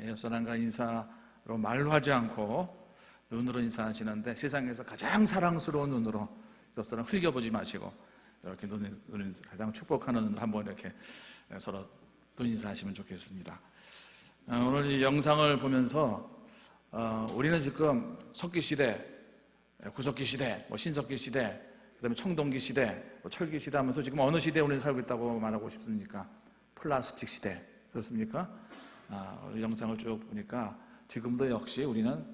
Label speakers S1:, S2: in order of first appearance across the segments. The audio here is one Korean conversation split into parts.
S1: 옆 사람과 인사로 말로 하지 않고 눈으로 인사하시는데, 세상에서 가장 사랑스러운 눈으로 옆 사람 흘겨보지 마시고 이렇게 눈을 가장 축복하는 눈으로 한번 이렇게 서로 눈 인사하시면 좋겠습니다. 오늘 이 영상을 보면서 우리는 지금 석기 시대, 구석기 시대, 신석기 시대, 그다음에 청동기 시대, 철기 시대 하면서 지금 어느 시대에 우리는 살고 있다고 말하고 싶습니까? 플라스틱 시대, 그렇습니까? 우리 영상을 쭉 보니까 지금도 역시 우리는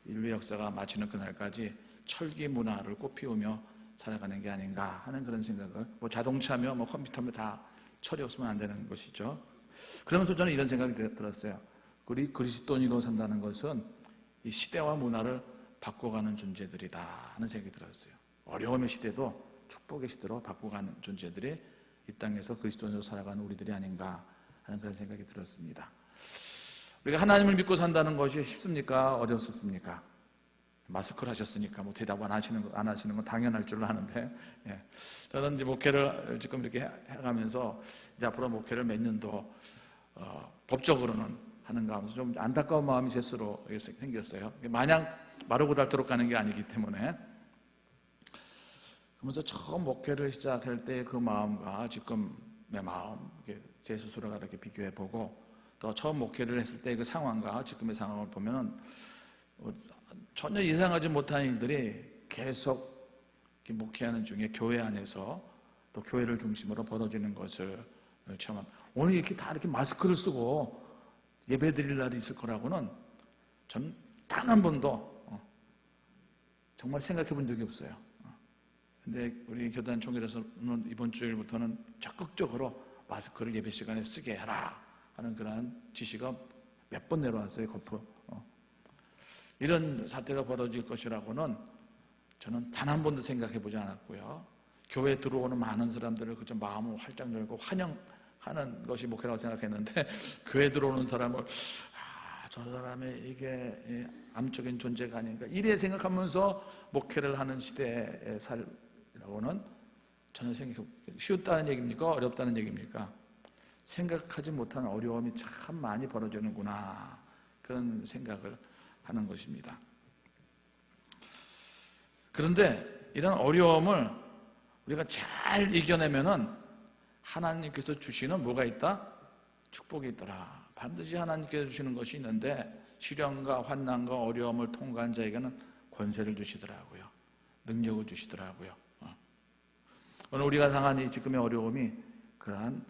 S1: 인류 역사가 마치는 그날까지 철기 문화를 꽃피우며 살아가는 게 아닌가 하는 그런 생각을, 자동차며 컴퓨터며 다 철이 없으면 안 되는 것이죠. 그러면서 저는 이런 생각이 들었어요. 우리 그리스도인으로 산다는 것은 이 시대와 문화를 바꿔가는 존재들이다 하는 생각이 들었어요. 어려움의 시대도 축복의 시대로 바꿔가는 존재들이 이 땅에서 그리스도인으로 살아가는 우리들이 아닌가 하는 그런 생각이 들었습니다. 우리가 하나님을 믿고 산다는 것이 쉽습니까? 어렵습니까? 마스크를 하셨으니까 대답 안 하시는 건 당연할 줄로 아는데, 저는 이제 목회를 지금 이렇게 해가면서 이제 앞으로 목회를 몇 년도 법적으로는 하는가 하면서 좀 안타까운 마음이 제 스스로 생겼어요. 마냥 마르고 닳도록 가는 게 아니기 때문에. 그러면서 처음 목회를 시작할 때 그 마음과 지금 내 마음, 제 스스로가 이렇게 비교해 보고, 또 처음 목회를 했을 때 그 상황과 지금의 상황을 보면 전혀 예상하지 못한 일들이 계속 목회하는 중에 교회 안에서 또 교회를 중심으로 벌어지는 것을 체험합니다. 오늘 이렇게 다 이렇게 마스크를 쓰고 예배 드릴 날이 있을 거라고는 전 단 한 번도 정말 생각해 본 적이 없어요. 근데 우리 교단 총회에서는 이번 주일부터는 적극적으로 마스크를 예배 시간에 쓰게 해라 하는 그런 지시가 몇 번 내려왔어요. 거푸. 이런 사태가 벌어질 것이라고는 저는 단 한 번도 생각해 보지 않았고요. 교회에 들어오는 많은 사람들을 그저 마음을 활짝 열고 환영하는 것이 목회라고 생각했는데, 교회에 들어오는 사람을 저 사람의 이게 암적인 존재가 아닌가 이래 생각하면서 목회를 하는 시대에 살라고는 전혀 쉬웠다는 얘기입니까? 어렵다는 얘기입니까? 생각하지 못한 어려움이 참 많이 벌어지는구나, 그런 생각을 하는 것입니다. 그런데 이런 어려움을 우리가 잘 이겨내면은 하나님께서 주시는 뭐가 있다? 축복이 있더라. 반드시 하나님께서 주시는 것이 있는데, 시련과 환난과 어려움을 통과한 자에게는 권세를 주시더라고요. 능력을 주시더라고요. 오늘 우리가 당한 이 지금의 어려움이 그러한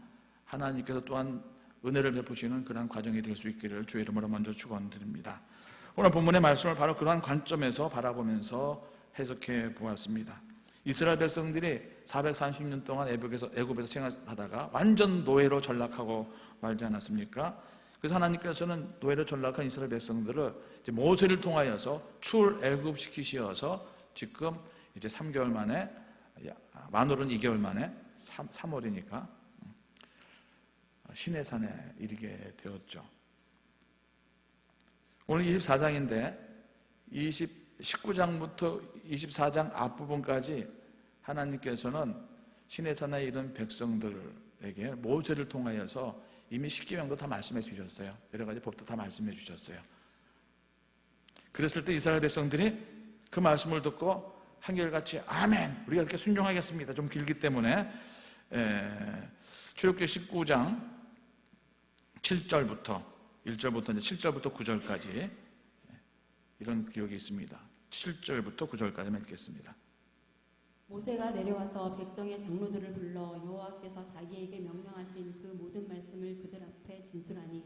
S1: 하나님께서 또한 은혜를 베푸시는 그러한 과정이 될 수 있기를 주의 이름으로 먼저 축원드립니다. 오늘 본문의 말씀을 바로 그러한 관점에서 바라보면서 해석해 보았습니다. 이스라엘 백성들이 430년 동안 애굽에서 생활하다가 완전 노예로 전락하고 말지 않았습니까? 그래서 하나님께서는 노예로 전락한 이스라엘 백성들을 이제 모세를 통하여서 출애굽시키셔서 지금 이제 3개월 만에, 만으로는 2개월 만에 3월이니까 시내산에 이르게 되었죠. 오늘 24장인데 19장부터 24장 앞부분까지 하나님께서는 시내산에 이른 백성들에게 모세를 통하여서 이미 십계명도 다 말씀해 주셨어요. 여러 가지 법도 다 말씀해 주셨어요. 그랬을 때 이스라엘 백성들이 그 말씀을 듣고 한결같이 아멘, 우리가 이렇게 순종하겠습니다. 좀 길기 때문에 출애굽기 19장 7절부터 1절부터 이제 7절부터 9절까지 이런 기록이 있습니다. 7절부터 9절까지만 읽겠습니다.
S2: 모세가 내려와서 백성의 장로들을 불러 여호와께서 자기에게 명령하신 그 모든 말씀을 그들 앞에 진술하니,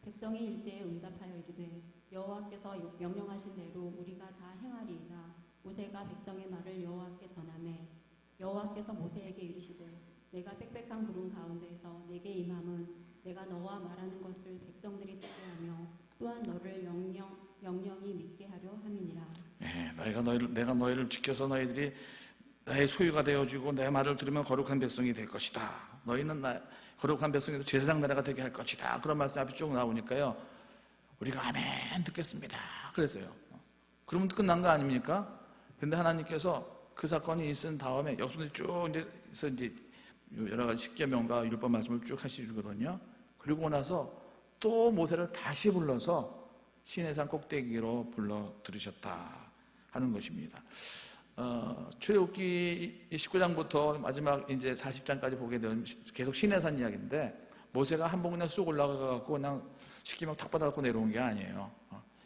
S2: 백성이 일제에 응답하여 이르되 여호와께서 명령하신 대로 우리가 다 행하리이다. 모세가 백성의 말을 여호와께 전하매 여호와께서 모세에게 이르시되 내가 빽빽한 구름 가운데서 내게 임함은 내가 너와 말하는 것을 백성들이 듣게 하며 또한 너를 영영이 믿게 하려 함이니라.
S1: 내가 너희를 지켜서 너희들이 나의 소유가 되어주고 내 말을 들으면 거룩한 백성이 될 것이다. 너희는 거룩한 백성이 제사장 나라가 되게 할 것이다. 그런 말씀 앞이 쭉 나오니까요, 우리가 아멘 듣겠습니다 그랬어요. 그러면 끝난 거 아닙니까? 근데 하나님께서 그 사건이 있은 다음에 역사들이 쭉 이제 여러 가지 십계명과 율법 말씀을 쭉 하시거든요. 그리고 나서 또 모세를 다시 불러서 시내산 꼭대기로 불러 들으셨다 하는 것입니다. 출애굽기 19장부터 마지막 이제 40장까지 보게 되면 계속 시내산 이야기인데, 모세가 한 번 그냥 쑥 올라가갖고 그냥 시키면 탁 받아갖고 내려온 게 아니에요.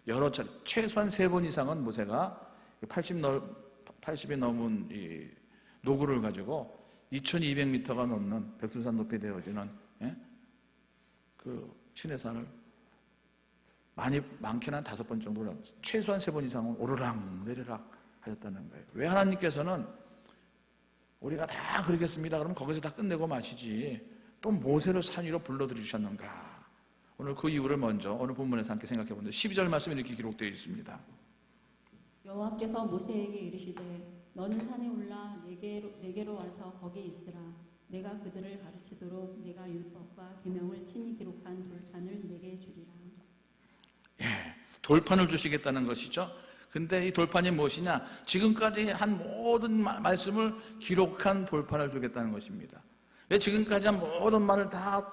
S1: 여러 차례, 최소한 3번 이상은 모세가 80이 넘은 이 노구를 가지고 2200m가 넘는 백두산 높이 되어지는 그 시내산을 많게는 한 5번 정도, 최소한 3번 이상은 오르락 내리락 하셨다는 거예요. 왜 하나님께서는 우리가 다 그러겠습니다 그러면 거기서 다 끝내고 마시지 또 모세를 산 위로 불러들이셨는가? 오늘 그 이유를 먼저 오늘 본문에서 함께 생각해 보는데, 12절 말씀에 이렇게 기록되어 있습니다.
S2: 여호와께서 모세에게 이르시되 너는 산에 올라 내게로 와서 거기에 있으라. 내가 그들을 가르치도록 내가 율법과 계명을 친히 기록한 돌판을 내게 주리라.
S1: 예, 돌판을 주시겠다는 것이죠. 근데 이 돌판이 무엇이냐? 지금까지 한 모든 말씀을 기록한 돌판을 주겠다는 것입니다. 왜 지금까지 한 모든 말을 다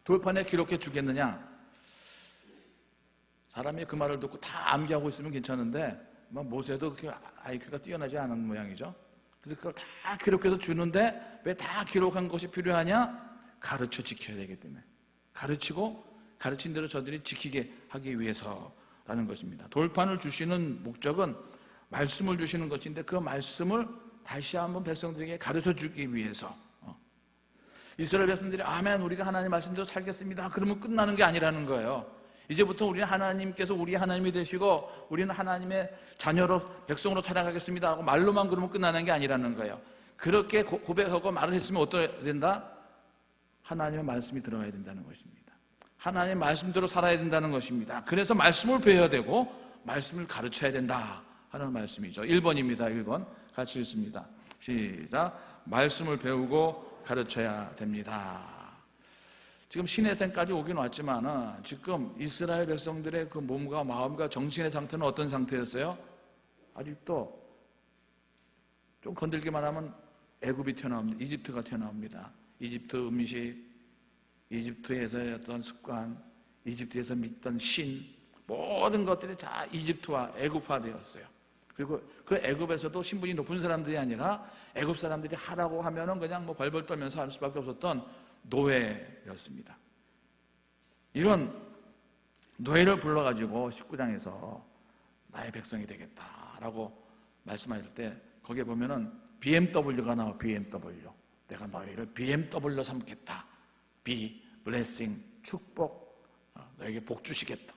S1: 돌판에 기록해 주겠느냐? 사람이 그 말을 듣고 다 암기하고 있으면 괜찮은데 모세도 그렇게 IQ가 뛰어나지 않은 모양이죠. 그래서 그걸 다 기록해서 주는데 왜 다 기록한 것이 필요하냐? 가르쳐 지켜야 되기 때문에, 가르치고 가르친 대로 저들이 지키게 하기 위해서라는 것입니다. 돌판을 주시는 목적은 말씀을 주시는 것인데, 그 말씀을 다시 한번 백성들에게 가르쳐 주기 위해서. 이스라엘 백성들이 아멘 우리가 하나님 말씀대로 살겠습니다 그러면 끝나는 게 아니라는 거예요. 이제부터 우리는 하나님께서 우리 하나님이 되시고 우리는 하나님의 자녀로 백성으로 살아가겠습니다 하고 말로만 그러면 끝나는 게 아니라는 거예요. 그렇게 고백하고 말을 했으면 어떻게 된다? 하나님의 말씀이 들어가야 된다는 것입니다. 하나님의 말씀대로 살아야 된다는 것입니다. 그래서 말씀을 배워야 되고 말씀을 가르쳐야 된다 하는 말씀이죠. 1번입니다. 1번 같이 읽습니다. 시작. 말씀을 배우고 가르쳐야 됩니다. 지금 시내산까지 오긴 왔지만 지금 이스라엘 백성들의 그 몸과 마음과 정신의 상태는 어떤 상태였어요? 아직도 좀 건들기만 하면 애굽이 튀어나옵니다. 이집트가 튀어나옵니다. 이집트 음식, 이집트에서의 어떤 습관, 이집트에서 믿던 신, 모든 것들이 다 이집트와 애굽화 되었어요. 그리고 그 애굽에서도 신분이 높은 사람들이 아니라 애굽 사람들이 하라고 하면은 그냥 뭐 벌벌 떨면서 할 수밖에 없었던 노예였습니다. 이런 노예를 불러가지고 19장에서 나의 백성이 되겠다라고 말씀하실 때 거기에 보면은 BMW가 나와. BMW. 내가 너희를 BMW 삼겠다. B, blessing, 축복. 너에게 복 주시겠다.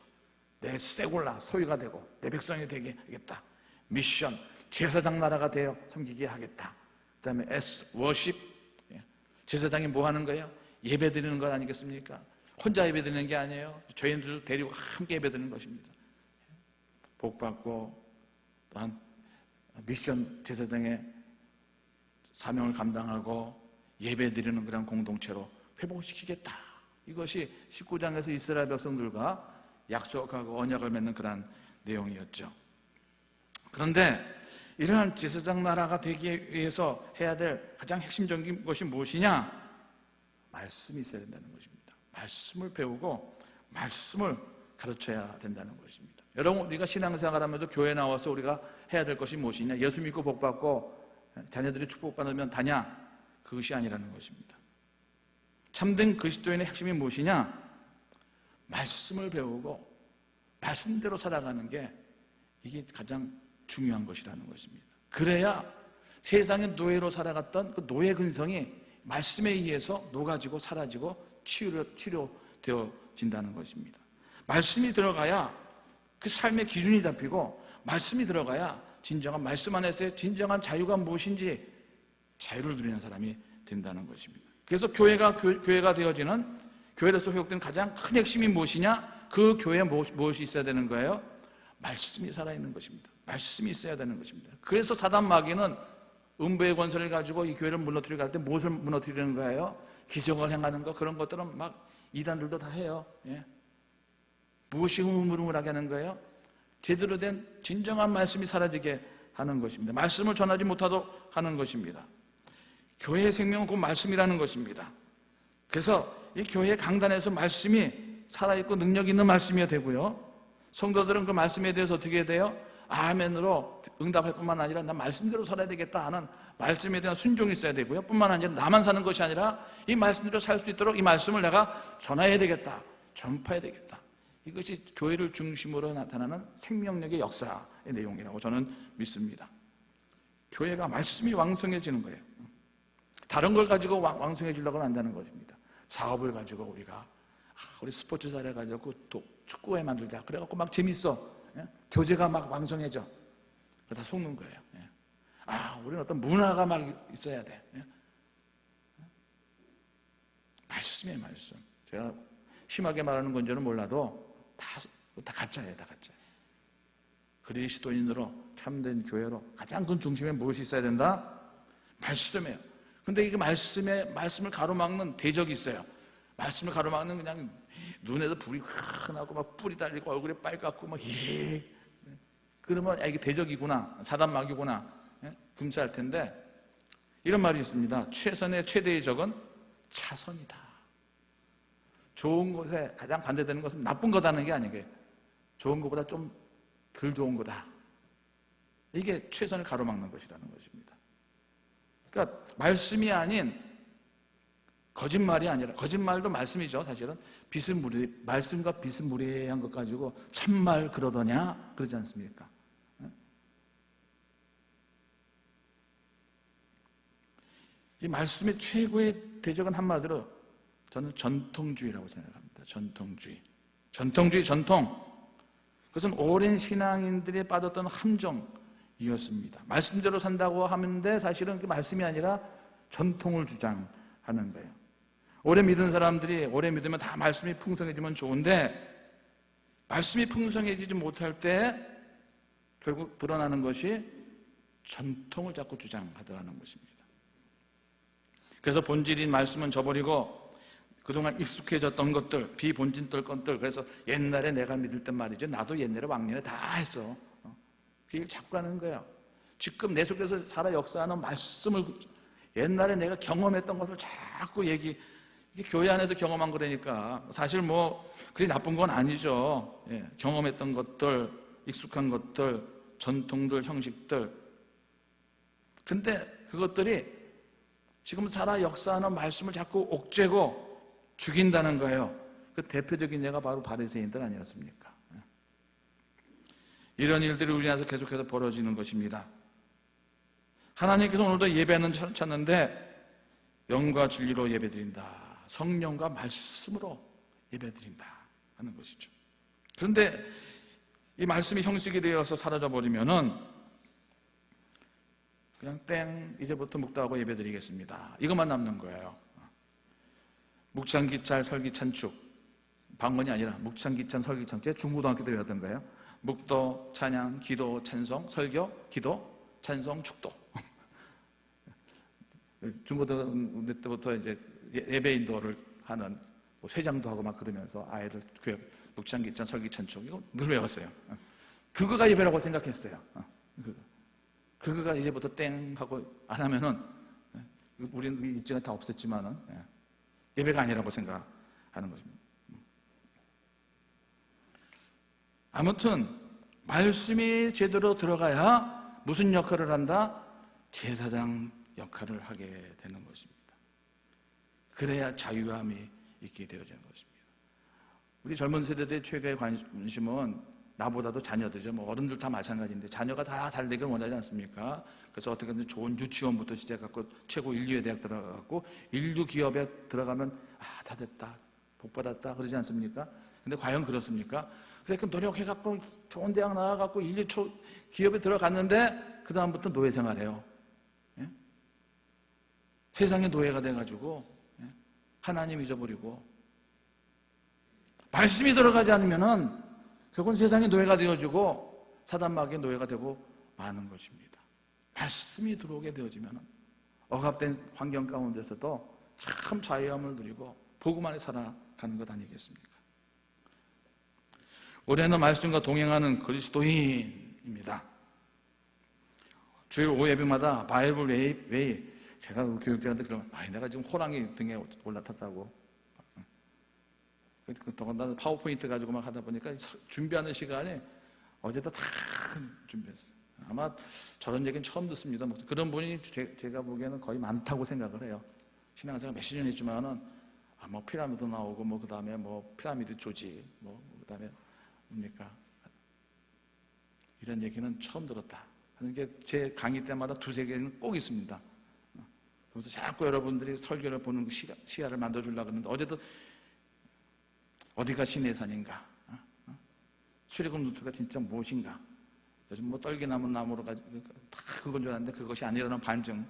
S1: 내 세골라 소유가 되고 내 백성이 되게 하겠다. 미션, 제사장 나라가 되어 섬기게 하겠다. 그 다음에 S, worship. 제사장이 뭐 하는 거예요? 예배 드리는 것 아니겠습니까? 혼자 예배 드리는 게 아니에요. 죄인들을 데리고 함께 예배 드리는 것입니다. 복 받고 또한 미션 제사장의 사명을 감당하고 예배 드리는 그런 공동체로 회복시키겠다. 이것이 19장에서 이스라엘 백성들과 약속하고 언약을 맺는 그런 내용이었죠. 그런데 이러한 제사장 나라가 되기 위해서 해야 될 가장 핵심적인 것이 무엇이냐? 말씀이 있어야 된다는 것입니다. 말씀을 배우고 말씀을 가르쳐야 된다는 것입니다. 여러분, 우리가 신앙생활하면서 교회 나와서 우리가 해야 될 것이 무엇이냐? 예수 믿고 복 받고 자녀들이 축복받으면 다냐? 그것이 아니라는 것입니다. 참된 그리스도인의 핵심이 무엇이냐? 말씀을 배우고 말씀대로 살아가는 게 이게 가장 중요한 것이라는 것입니다. 그래야 세상의 노예로 살아갔던 그 노예 근성이 말씀에 의해서 녹아지고 사라지고 치료되어진다는 것입니다. 말씀이 들어가야 그 삶의 기준이 잡히고, 말씀이 들어가야 진정한 말씀 안에서의 진정한 자유가 무엇인지 자유를 누리는 사람이 된다는 것입니다. 그래서 교회가 되어지는, 교회로서 회복되는 가장 큰 핵심이 무엇이냐? 그 교회에 무엇이 있어야 되는 거예요? 말씀이 살아있는 것입니다. 말씀이 있어야 되는 것입니다. 그래서 사단 마귀는 음부의 권세를 가지고 이 교회를 무너뜨리려 할 때 무엇을 무너뜨리는 거예요? 기적을 행하는 거, 그런 것들은 막 이단들도 다 해요. 예. 무엇이 흐물흐물하게 하는 거예요? 제대로 된 진정한 말씀이 사라지게 하는 것입니다. 말씀을 전하지 못하도록 하는 것입니다. 교회의 생명은 곧 말씀이라는 것입니다. 그래서 이 교회 강단에서 말씀이 살아있고 능력 있는 말씀이어야 되고요. 성도들은 그 말씀에 대해서 어떻게 해야 돼요? 아멘으로 응답할 뿐만 아니라 나 말씀대로 살아야 되겠다 하는 말씀에 대한 순종이 있어야 되고요. 뿐만 아니라 나만 사는 것이 아니라 이 말씀대로 살 수 있도록 이 말씀을 내가 전해야 되겠다, 전파해야 되겠다. 이것이 교회를 중심으로 나타나는 생명력의 역사의 내용이라고 저는 믿습니다. 교회가 말씀이 왕성해지는 거예요. 다른 걸 가지고 왕성해지려고는 한다는 것입니다. 사업을 가지고 우리가 우리 스포츠 잘해가지고 또 축구회 만들자 그래갖고 막 재밌어. 예? 교제가 막 왕성해져. 그거 다 속는 거예요. 예. 우리는 어떤 문화가 막 있어야 돼. 예? 말씀이에요, 말씀. 제가 심하게 말하는 건지는 몰라도 다 가짜예요, 다 가짜. 그리스도인으로 참된 교회로 가장 큰 중심에 무엇이 있어야 된다? 말씀이에요. 근데 이게 말씀을 가로막는 대적이 있어요. 말씀을 가로막는 그냥 눈에서 불이 확 나고 막 뿔이 달리고 얼굴에 빨갛고 막 이래. 그러면 이게 대적이구나, 사단마귀구나, 금세할 텐데 이런 말이 있습니다. 최선의 최대의 적은 차선이다. 좋은 것에 가장 반대되는 것은 나쁜 거다는 게 아니게 좋은 것보다 좀 덜 좋은 거다. 이게 최선을 가로막는 것이라는 것입니다. 그러니까 말씀이 아닌 거짓말이 아니라, 거짓말도 말씀이죠. 사실은 말씀과 비스무리한 것 가지고 참말 그러더냐 그러지 않습니까? 이 말씀의 최고의 대적은 한마디로 저는 전통주의라고 생각합니다. 전통주의. 전통. 그것은 오랜 신앙인들이 빠졌던 함정이었습니다. 말씀대로 산다고 하는데 사실은 그 말씀이 아니라 전통을 주장하는 거예요. 오래 믿은 사람들이 오래 믿으면 다 말씀이 풍성해지면 좋은데 말씀이 풍성해지지 못할 때 결국 드러나는 것이 전통을 자꾸 주장하더라는 것입니다. 그래서 본질인 말씀은 저버리고 그동안 익숙해졌던 것들, 비본질될 것들, 그래서 옛날에 내가 믿을 땐 말이죠. 나도 옛날에 왕년에 다 했어. 그 얘기를 자꾸 하는 거예요. 지금 내 속에서 살아 역사하는 말씀을 옛날에 내가 경험했던 것을 자꾸 이게 교회 안에서 경험한 거라니까 사실 그게 나쁜 건 아니죠. 예, 경험했던 것들, 익숙한 것들, 전통들, 형식들. 근데 그것들이 지금 살아 역사하는 말씀을 자꾸 옥죄고 죽인다는 거예요. 그 대표적인 예가 바로 바리새인들 아니었습니까? 이런 일들이 우리 안에서 계속해서 벌어지는 것입니다. 하나님께서 오늘도 예배는 찾는데 영과 진리로 예배드린다. 성령과 말씀으로 예배드린다 하는 것이죠. 그런데 이 말씀이 형식이 되어서 사라져버리면은 그냥 이제부터 묵도하고 예배드리겠습니다. 이것만 남는 거예요. 묵찬기찰 설기찬축, 방언이 아니라 묵찬기찬 설기찬축. 중고등학교 때 배웠던 거예요. 묵도, 찬양, 기도, 찬송, 설교, 기도, 찬송, 축도. 중고등학교 때부터 이제 예배 인도를 하는 회장도 하고 막 그러면서 아이들 교회 묵찬기찬 설기찬축 이거 늘 외웠어요. 그거가 예배라고 생각했어요. 그거가 이제부터 땡 하고 안 하면은 우리는 이제가 다 없었지만은 예배가 아니라고 생각하는 것입니다. 아무튼 말씀이 제대로 들어가야 무슨 역할을 한다? 제사장 역할을 하게 되는 것입니다. 그래야 자유함이 있게 되어지는 것입니다. 우리 젊은 세대들의 최고의 관심은 나보다도 자녀들이죠. 어른들 다 마찬가지인데 자녀가 다 잘 되길 원하지 않습니까? 그래서 어떻게든 좋은 유치원부터 시작하고 최고 인류의 대학 들어가고 인류 기업에 들어가면 다 됐다, 복 받았다 그러지 않습니까? 근데 과연 그렇습니까? 그렇게 노력해갖고 좋은 대학 나와갖고 인류 기업에 들어갔는데 그 다음부터 노예 생활해요. 예? 세상의 노예가 돼가지고 하나님 잊어버리고 말씀이 들어가지 않으면은 결국은 세상의 노예가 되어지고 사단마귀의 노예가 되고 마는 것입니다. 말씀이 들어오게 되어지면 억압된 환경 가운데서도 참 자유함을 누리고 복음 안에 살아가는 것 아니겠습니까? 올해는 말씀과 동행하는 그리스도인입니다. 주일 오후 예배마다 바이블 웨이 제가 교육자한테 그러면 내가 지금 호랑이 등에 올라탔다고 더군다나 파워포인트 가지고 막 하다 보니까 준비하는 시간이 어제도 다 준비했어요. 아마 저런 얘기는 처음 듣습니다. 그런 분이 제가 보기에는 거의 많다고 생각을 해요. 신앙생활 몇십 년 했지만은 뭐 피라미드 나오고 뭐 그다음에 뭐 피라미드 조지 뭐 그다음에 뭡니까 이런 얘기는 처음 들었다 하는 게 제 강의 때마다 두세 개는 꼭 있습니다. 그래서 자꾸 여러분들이 설교를 보는 시야를 만들어주려고 하는데 어제도 어디가 신의 산인가, 출애굽 루트가 진짜 무엇인가, 요즘 뭐 떨기나무 나무로 가지고 다 그건 줄 알았는데 그것이 아니라는 반증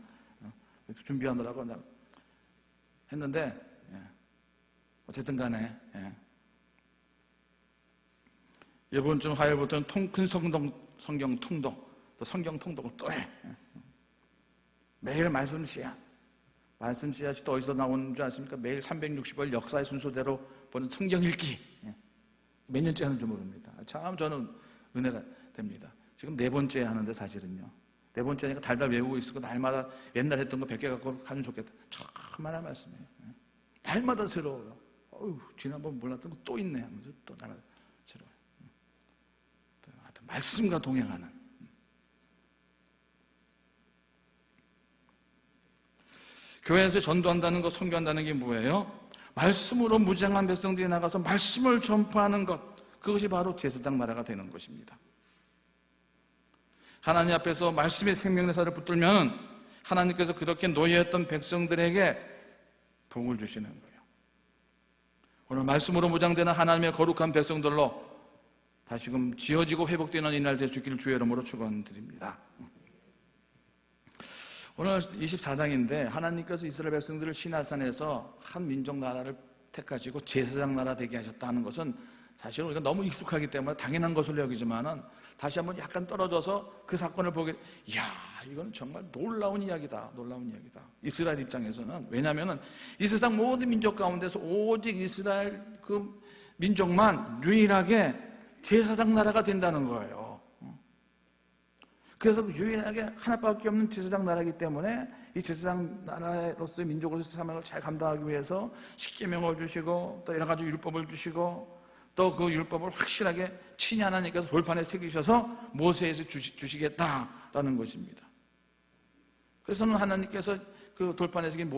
S1: 준비하느라고 했는데 어쨌든 간에 이번 주 화요일부터는 큰 성경 통독, 또 성경 통독을 또 해. 매일 말씀 씨앗. 말씀 씨앗이 또 어디서 나오는 줄 아십니까? 매일 360일 역사의 순서대로 보는 성경 읽기. 몇 년째 하는지 모릅니다. 참 저는 은혜가 됩니다. 지금 4번째 하는데 사실은요. 4번째니까 달달 외우고 있고 날마다 옛날 했던 거 100개 갖고 가면 좋겠다. 참만한 말씀이에요. 날마다 새로워요. 지난번 몰랐던 거 또 있네 하면서 또 날마다 새로워요. 하여튼 말씀과 동행하는. 교회에서 전도한다는 것, 선교한다는 게 뭐예요? 말씀으로 무장한 백성들이 나가서 말씀을 전파하는 것, 그것이 바로 제사장 나라가 되는 것입니다. 하나님 앞에서 말씀의 생명내사를 붙들면 하나님께서 그렇게 노예했던 백성들에게 복을 주시는 거예요. 오늘 말씀으로 무장되는 하나님의 거룩한 백성들로 다시금 지어지고 회복되는 이날 될 수 있기를 주의 이름으로 축원드립니다. 오늘 24장인데 하나님께서 이스라엘 백성들을 시내산에서 한 민족 나라를 택하시고 제사장 나라 되게 하셨다는 것은 사실은 우리가 너무 익숙하기 때문에 당연한 것을 여기지만은 다시 한번 약간 떨어져서 그 사건을 보게, 이야, 이건 정말 놀라운 이야기다. 놀라운 이야기다. 이스라엘 입장에서는. 왜냐하면 이 세상 모든 민족 가운데서 오직 이스라엘 그 민족만 유일하게 제사장 나라가 된다는 거예요. 그래서 유일하게 하나밖에 없는 제사장 나라이기 때문에 이 제사장 나라로서의 민족으로서의 사명을 잘 감당하기 위해서 십계명을 주시고 또 여러 가지 율법을 주시고 또 그 율법을 확실하게 친히 하나님께서 돌판에 새기셔서 모세에서 주시겠다라는 것입니다. 그래서는 하나님께서 그 돌판에 새긴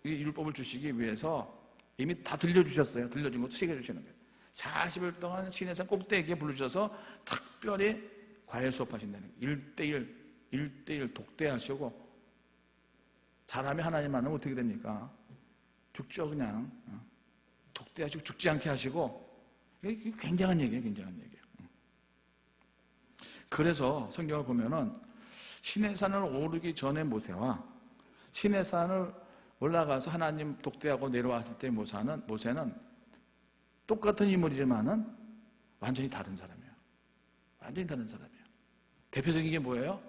S1: 이 율법을 주시기 위해서 이미 다 들려주셨어요. 들려준 거 새겨주시는 거예요. 40일 동안 시내산 꼭대기에 부르셔서 특별히 과외 수업하신다는 거예요. 1대1 독대하시고 사람이 하나님 만나면 어떻게 됩니까? 죽죠 그냥. 독대하시고 죽지 않게 하시고 이게 굉장한 얘기예요. 굉장한 얘기예요. 그래서 성경을 보면은 시내산을 오르기 전에 모세와 시내산을 올라가서 하나님 독대하고 내려왔을 때 모세는 똑같은 인물이지만은 완전히 다른 사람이에요. 완전히 다른 사람이에요. 대표적인 게 뭐예요?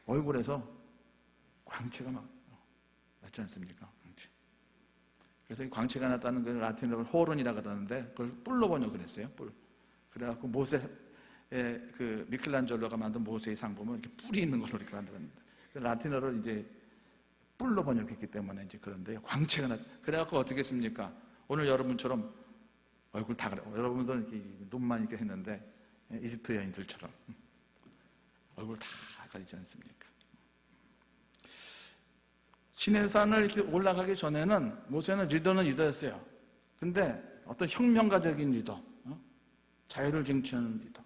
S1: 얼굴에서 광채가 막 났지 않습니까? 광채. 그래서 이 광채가 났다는 걸 라틴어로 호론이라고 그러는데 그걸 뿔로 번역을 했어요. 뿔. 그래갖고 모세의 그 미켈란젤로가 만든 모세의 상 보면 이렇게 뿔이 있는 걸로 이렇게 만들었는데 라틴어로 이제 뿔로 번역했기 때문에 이제 그런데 광채가 났. 그래갖고 어떻게 했습니까? 오늘 여러분처럼 얼굴 다 그래. 여러분도 이렇게 눈만 이렇게 했는데 이집트 여인들처럼 얼굴 다 가리지 않습니까? 시내산을 이렇게 올라가기 전에는 모세는 리더였어요. 근데 어떤 혁명가적인 리더, 자유를 쟁취하는 리더,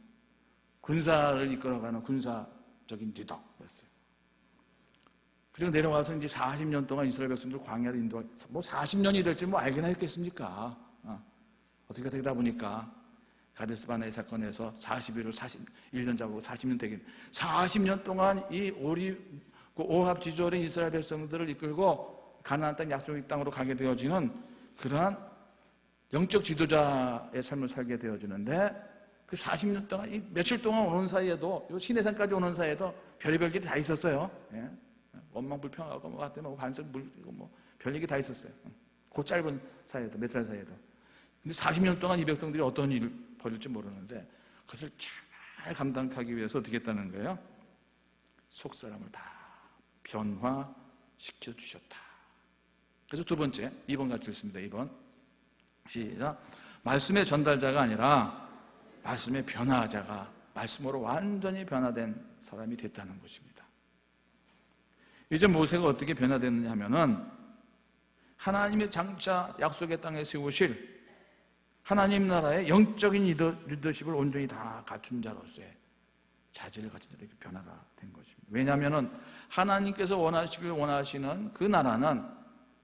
S1: 군사를 이끌어가는 군사적인 리더였어요. 그리고 내려와서 이제 40년 동안 이스라엘 백성들 광야를 인도하고, 뭐 40년이 될지 뭐 알기나 했겠습니까? 어떻게 되다 보니까 가데스 바네의 사건에서 41을 41년 잡고 40년 되긴 40년 동안 이 오합 지졸인 이스라엘 백성들을 이끌고 가나안 땅 약속의 땅으로 가게 되어지는 그러한 영적 지도자의 삶을 살게 되어지는데 그 40년 동안 이 며칠 동안 오는 사이에도 요 시내산까지 오는 사이에도 별의별 일이 다 있었어요. 예? 원망 불평하고 뭐 하여튼 뭐 반석 물고 뭐 별얘기 다 있었어요. 그 짧은 사이에도 몇 달 사이에도. 근데 40년 동안 이 백성들이 어떤 일을 벌일지 모르는데 그것을 잘 감당하기 위해서 어떻게 했다는 거예요? 속사람을 다 변화시켜 주셨다. 그래서 두 번째 2번 같이 읽습니다. 2번 시작. 말씀의 전달자가 아니라 말씀의 변화자가, 말씀으로 완전히 변화된 사람이 됐다는 것입니다. 이제 모세가 어떻게 변화됐느냐 하면은 하나님의 장차 약속의 땅에 세우실 하나님 나라의 영적인 리더십을 온전히 다 갖춘 자로서의 자질을 가진 자로 이렇게 변화가 된 것입니다. 왜냐하면은 하나님께서 원하시는 그 나라는,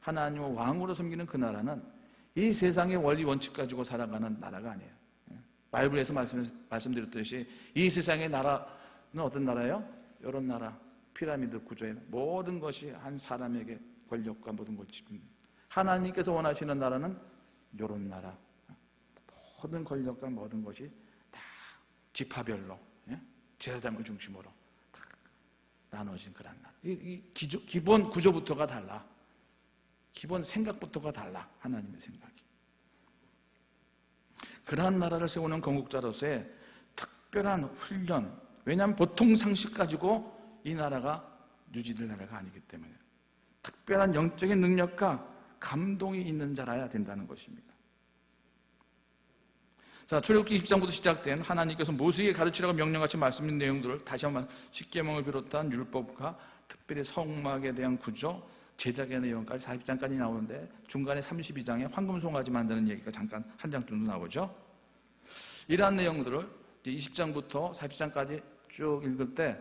S1: 하나님을 왕으로 섬기는 그 나라는 이 세상의 원리 원칙 가지고 살아가는 나라가 아니에요. 바이블에서 말씀드렸듯이 이 세상의 나라는 어떤 나라예요? 이런 나라, 피라미드 구조의 모든 것이 한 사람에게 권력과 모든 것을 집중합니다. 하나님께서 원하시는 나라는 이런 나라, 모든 권력과 모든 것이 다 지파별로, 제사장을 중심으로 다 나눠진 그런 나라. 이 기본 구조부터가 달라. 기본 생각부터가 달라. 하나님의 생각이. 그러한 나라를 세우는 건국자로서의 특별한 훈련, 왜냐하면 보통 상식 가지고 이 나라가 유지될 나라가 아니기 때문에 특별한 영적인 능력과 감동이 있는 자라야 된다는 것입니다. 자, 출애굽기 20장부터 시작된 하나님께서 모세에게 가르치라고 명령하신 말씀인 내용들을 다시 한번 십계명을 비롯한 율법과 특별히 성막에 대한 구조, 제작의 내용까지 40장까지 나오는데 중간에 32장에 황금 송아지 만드는 얘기가 잠깐 한 장 정도 나오죠. 이러한 내용들을 20장부터 40장까지 쭉 읽을 때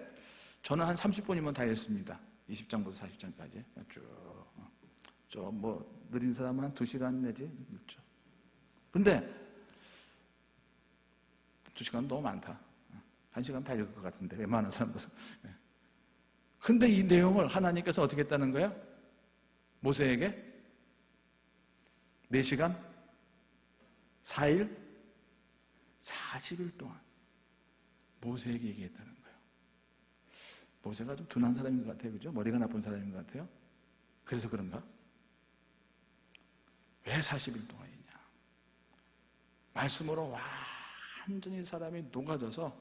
S1: 저는 한 30분이면 다 읽습니다. 20장부터 40장까지 쭉. 뭐 느린 사람은 한 2시간 내지 읽죠. 근데 2시간 너무 많다. 1시간 다 읽을 것 같은데 웬만한 사람들은. 근데 이 내용을 하나님께서 어떻게 했다는 거예요? 모세에게 4시간 4일 40일 동안 모세에게 얘기했다는 거예요. 모세가 좀 둔한 사람인 것 같아요. 그죠? 머리가 나쁜 사람인 것 같아요. 그래서 그런가? 왜 40일 동안이냐? 말씀으로 완전히 사람이 녹아져서,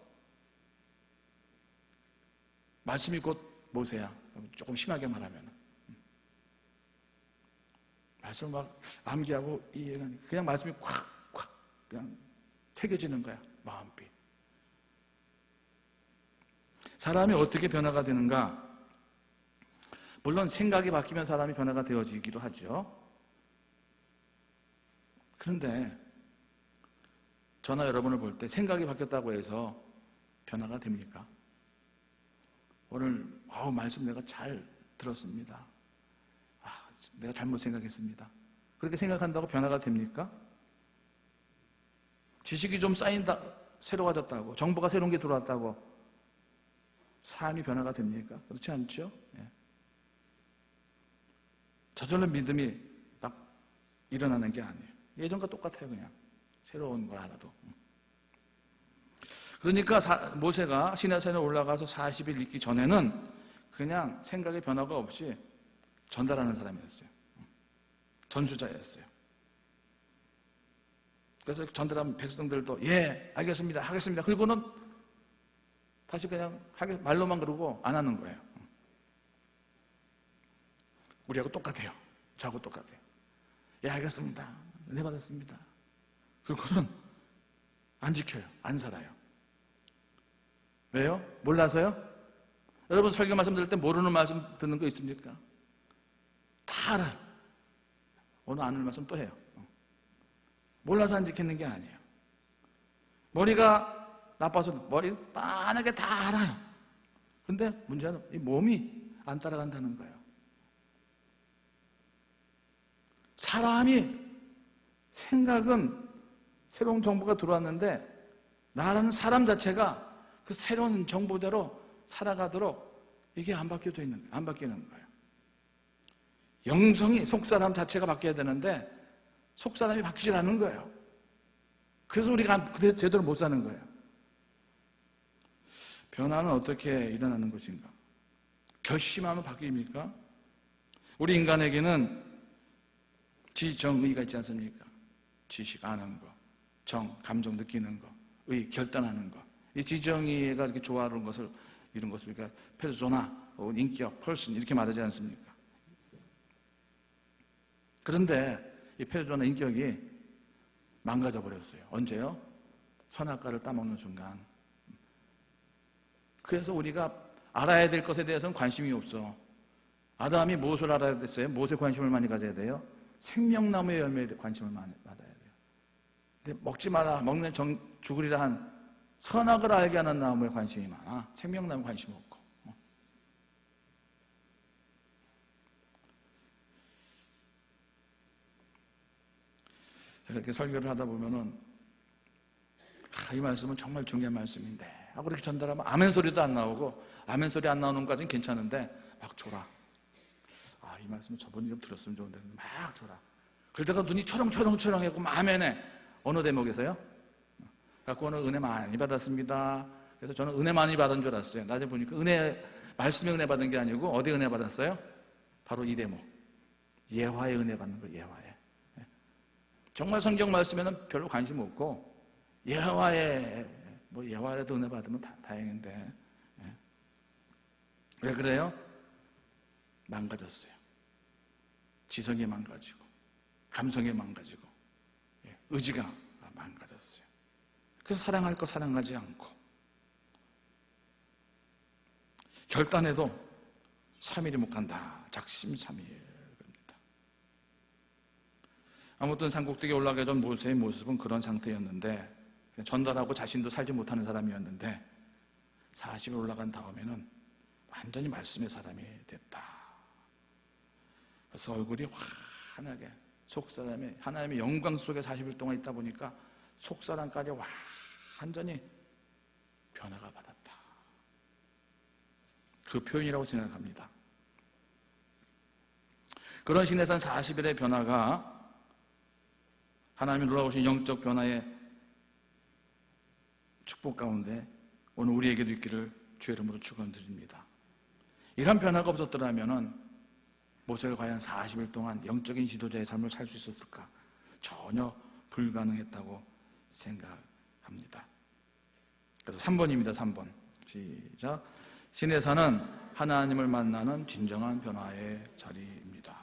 S1: 말씀이 곧 모세야. 조금 심하게 말하면 말씀 막 암기하고 이해는 그냥 말씀이 콱콱 그냥 새겨지는 거야. 마음빛. 사람이 어떻게 변화가 되는가? 물론 생각이 바뀌면 사람이 변화가 되어지기도 하죠. 그런데 저나 여러분을 볼 때 생각이 바뀌었다고 해서 변화가 됩니까? 오늘 말씀 내가 잘 들었습니다. 내가 잘못 생각했습니다. 그렇게 생각한다고 변화가 됩니까? 지식이 좀 쌓인다, 새로워졌다고, 정보가 새로운 게 들어왔다고 삶이 변화가 됩니까? 그렇지 않죠? 저절로 믿음이 막 일어나는 게 아니에요. 예전과 똑같아요. 그냥 새로운 걸 알아도. 그러니까 모세가 시내산에 올라가서 40일 있기 전에는 그냥 생각의 변화가 없이 전달하는 사람이었어요. 전수자였어요. 그래서 전달하면 백성들도 알겠습니다, 하겠습니다. 그리고는 다시 그냥 말로만 그러고 안 하는 거예요. 우리하고 똑같아요. 저하고 똑같아요. 알겠습니다. 네, 받았습니다. 그리고는 안 지켜요. 안 살아요. 왜요? 몰라서요? 여러분 설교 말씀 들을 때 모르는 말씀 듣는 거 있습니까? 다 알아요. 오늘 아는 말씀 또 해요. 몰라서 안 지키는 게 아니에요. 머리가 나빠서 머리 빤하게 다 알아요. 근데 문제는 이 몸이 안 따라간다는 거예요. 사람이 생각은 새로운 정보가 들어왔는데 나라는 사람 자체가 그 새로운 정보대로 살아가도록 이게 안 바뀌는 거예요. 영성이 속사람 자체가 바뀌어야 되는데 속사람이 바뀌질 않는 거예요. 그래서 우리가 제대로 못 사는 거예요. 변화는 어떻게 일어나는 것인가? 결심하면 바뀝니까? 우리 인간에게는 지정의가 있지 않습니까? 지식 아는 거, 정, 감정 느끼는 거, 의, 결단하는 거. 이 지정의가 이렇게 조화로운 것을, 이런 것을 우리가 페르소나, 인격, 펄슨 이렇게 말하지 않습니까? 그런데 이 페르소나 인격이 망가져 버렸어요. 언제요? 선악과를 따먹는 순간. 그래서 우리가 알아야 될 것에 대해서는 관심이 없어. 아담이 무엇을 알아야 됐어요? 무엇에 관심을 많이 가져야 돼요? 생명나무의 열매에 관심을 많이 받아야 돼요. 근데 먹지 마라, 먹는 죽으리라 한 선악을 알게 하는 나무에 관심이 많아. 생명나무에 관심 없고. 제가 이렇게 설교를 하다 보면은 이 말씀은 정말 중요한 말씀인데 하고 그렇게 전달하면 아멘 소리도 안 나오고, 아멘 소리 안 나오는 것까지는 괜찮은데 막 졸아. 이 말씀은 저번에 좀 들었으면 좋은데 막 졸아. 그러다가 눈이 초롱초롱초롱하고 아멘해. 어느 대목에서요? 갖고 오늘 은혜 많이 받았습니다. 그래서 저는 은혜 많이 받은 줄 알았어요. 낮에 보니까 말씀에 은혜 받은 게 아니고 어디 은혜 받았어요? 바로 이 대목. 예화의 은혜 받는 거예요. 예화에. 정말 성경 말씀에는 별로 관심 없고 예화에도 은혜 받으면 다행인데 왜 그래요? 망가졌어요. 지성이 망가지고 감성이 망가지고 의지가 망가졌어요. 그래서 사랑할 거 사랑하지 않고 결단해도 3일이 못 간다. 작심삼일. 아무튼 산꼭대기에 올라가기 전 모세의 모습은 그런 상태였는데, 전달하고 자신도 살지 못하는 사람이었는데 40일 올라간 다음에는 완전히 말씀의 사람이 됐다. 그래서 얼굴이 환하게 속사람이 하나님의 영광 속에 40일 동안 있다 보니까 속사람까지 완전히 변화가 받았다. 그 표현이라고 생각합니다. 그런 시내산 40일의 변화가 하나님이 놀라우신 영적 변화의 축복 가운데 오늘 우리에게도 있기를 주의 이름으로 축원드립니다. 이런 변화가 없었더라면 모세가 과연 40일 동안 영적인 지도자의 삶을 살 수 있었을까? 전혀 불가능했다고 생각합니다. 그래서 3번입니다. 3번. 시작. 시내산은 하나님을 만나는 진정한 변화의 자리입니다.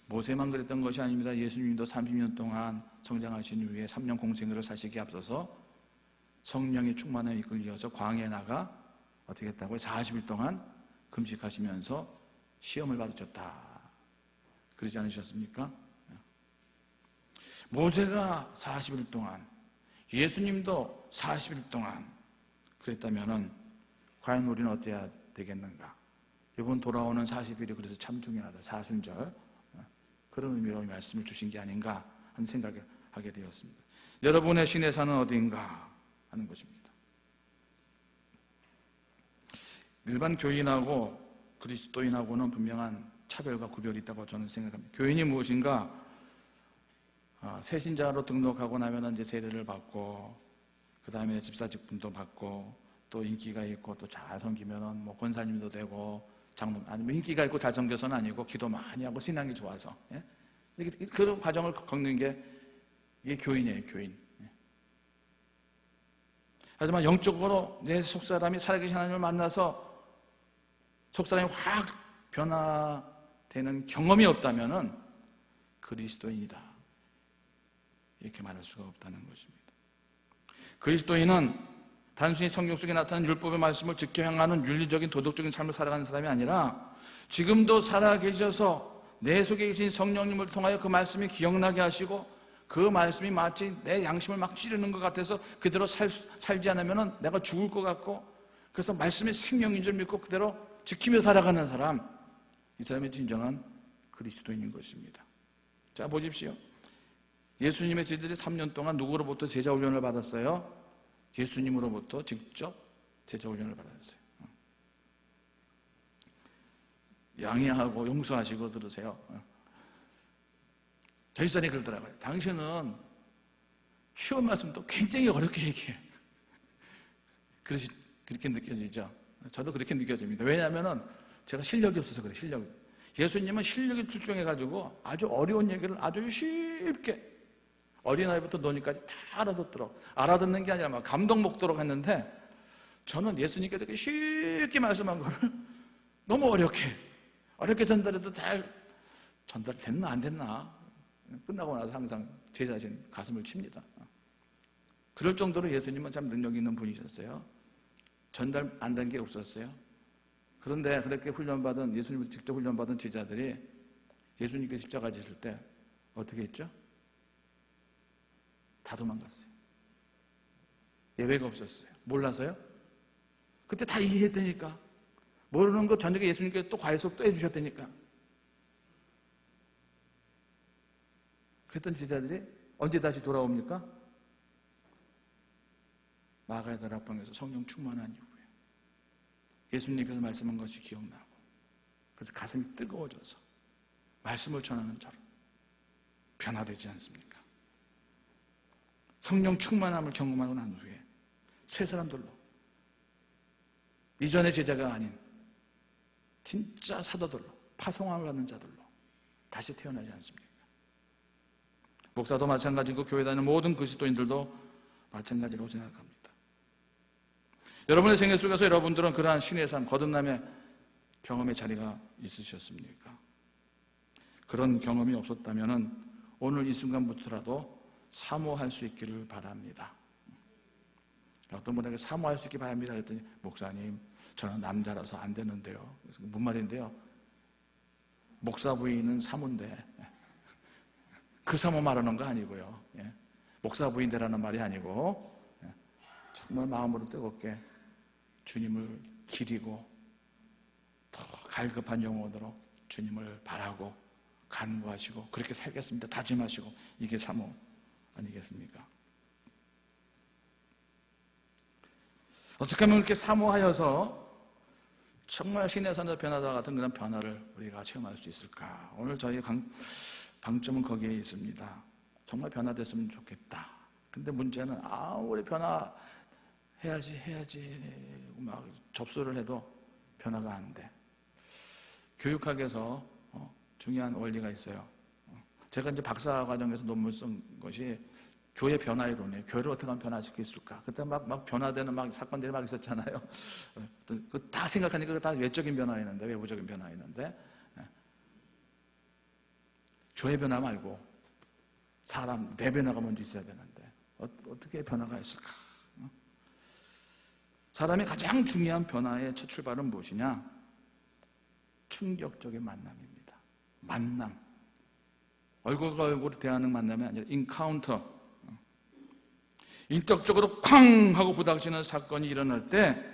S1: 모세만 그랬던 것이 아닙니다. 예수님도 30년 동안 성장하신 후에 3년 공생애를 사시기에 앞서서 성령의 충만함에 이끌려서 광야에 나가 어떻게 했다고요? 40일 동안 금식하시면서 시험을 받으셨다. 그러지 않으셨습니까? 모세가 40일 동안, 예수님도 40일 동안 그랬다면 과연 우리는 어때야 되겠는가? 이번 돌아오는 40일이 그래서 참 중요하다. 사순절. 그런 의미로 말씀을 주신 게 아닌가 하는 생각을 하게 되었습니다. 여러분의 시내산은 어디인가 하는 것입니다. 일반 교인하고 그리스도인하고는 분명한 차별과 구별이 있다고 저는 생각합니다. 교인이 무엇인가? 새신자로 등록하고 나면 이제 세례를 받고, 그 다음에 집사 직분도 받고, 또 인기가 있고, 또 잘 섬기면은 뭐 권사님도 되고, 장로님, 아니면 인기가 있고 잘 섬겨서는 아니고, 기도 많이 하고 신앙이 좋아서, 그런 과정을 겪는 게 이게 교인이에요, 교인. 하지만 영적으로 내 속사람이 살아계신 하나님을 만나서 속사람이 확 변화되는 경험이 없다면은 그리스도인이다, 이렇게 말할 수가 없다는 것입니다. 그리스도인은 단순히 성경 속에 나타난 율법의 말씀을 지켜 행하는 윤리적인 도덕적인 삶을 살아가는 사람이 아니라 지금도 살아계셔서 내 속에 계신 성령님을 통하여 그 말씀이 기억나게 하시고, 그 말씀이 마치 내 양심을 막 찌르는 것 같아서 그대로 살지 않으면 내가 죽을 것 같고, 그래서 말씀이 생명인 줄 믿고 그대로 지키며 살아가는 사람, 이 사람이 진정한 그리스도인인 것입니다. 자, 보십시오. 예수님의 제자들이 3년 동안 누구로부터 제자 훈련을 받았어요? 예수님으로부터 직접 제자 훈련을 받았어요. 양해하고 용서하시고 들으세요. 저희 사람이 그러더라고요. 당신은 쉬운 말씀도 굉장히 어렵게 얘기해. 그렇게 느껴지죠? 저도 그렇게 느껴집니다. 왜냐하면 제가 실력이 없어서 그래요. 실력이. 예수님은 실력이 출중해가지고 아주 어려운 얘기를 아주 쉽게 어린아이부터 노니까지 다 알아듣도록, 알아듣는 게 아니라 막 감동 먹도록 했는데, 저는 예수님께서 쉽게 말씀한 거를 너무 어렵게 전달해도 잘 전달됐나 안 됐나 끝나고 나서 항상 제 자신 가슴을 칩니다. 그럴 정도로 예수님은 참 능력 있는 분이셨어요. 전달 안 된 게 없었어요. 그런데 그렇게 훈련받은, 예수님을 직접 훈련받은 제자들이 예수님께 십자가 지실 때 어떻게 했죠? 다 도망갔어요. 예외가 없었어요. 몰라서요? 그때 다 이해했다니까. 모르는 거 저녁에 예수님께 또 과외 수업 또 해주셨다니까. 그랬던 제자들이 언제 다시 돌아옵니까? 마가의 다락방에서 성령 충만한 이후에 예수님께서 말씀한 것이 기억나고, 그래서 가슴이 뜨거워져서 말씀을 전하는 자로 변화되지 않습니까? 성령 충만함을 경험하고 난 후에 새 사람들로, 이전의 제자가 아닌 진짜 사도들로, 파송함을 받는 자들로 다시 태어나지 않습니까? 목사도 마찬가지고 교회 다니는 모든 그리스도인들도 마찬가지라고 생각합니다. 여러분의 생애 속에서 여러분들은 그러한 신의 삶, 거듭남의 경험의 자리가 있으셨습니까? 그런 경험이 없었다면 오늘 이 순간부터라도 사모할 수 있기를 바랍니다. 어떤 분에게 사모할 수 있기 바랍니다 그랬더니, 목사님 저는 남자라서 안 되는데요. 뭔 말인데요? 목사 부인은 사모인데 그 사모 말하는 거 아니고요. 목사 부인 되라는 말이 아니고, 정말 마음으로 뜨겁게 주님을 기리고 더 갈급한 영혼으로 주님을 바라고 간구하시고 그렇게 살겠습니다 다짐하시고, 이게 사모 아니겠습니까? 어떻게 하면 그렇게 사모하여서 정말 신의 산에서 변화와 같은 그런 변화를 우리가 체험할 수 있을까? 오늘 저희 방점은 거기에 있습니다. 정말 변화됐으면 좋겠다. 근데 문제는 아무리 해야지 막 접수를 해도 변화가 안 돼. 교육학에서 중요한 원리가 있어요. 제가 이제 박사 과정에서 논문 쓴 것이 교회 변화 이론이에요. 교회를 어떻게 하면 변화시킬 수 있을까? 그때 막 변화되는 사건들이 막 있었잖아요. 그 다 생각하니까 다 외적인 변화였는데, 외부적인 변화였는데, 교회 변화 말고 사람 내 변화가 먼저 있어야 되는데 어떻게 변화가 있을까? 사람이 가장 중요한 변화의 첫 출발은 무엇이냐? 충격적인 만남입니다. 만남. 얼굴과 얼굴을 대하는 만남이 아니라 인카운터. 인격적으로 쾅 하고 부닥치는 사건이 일어날 때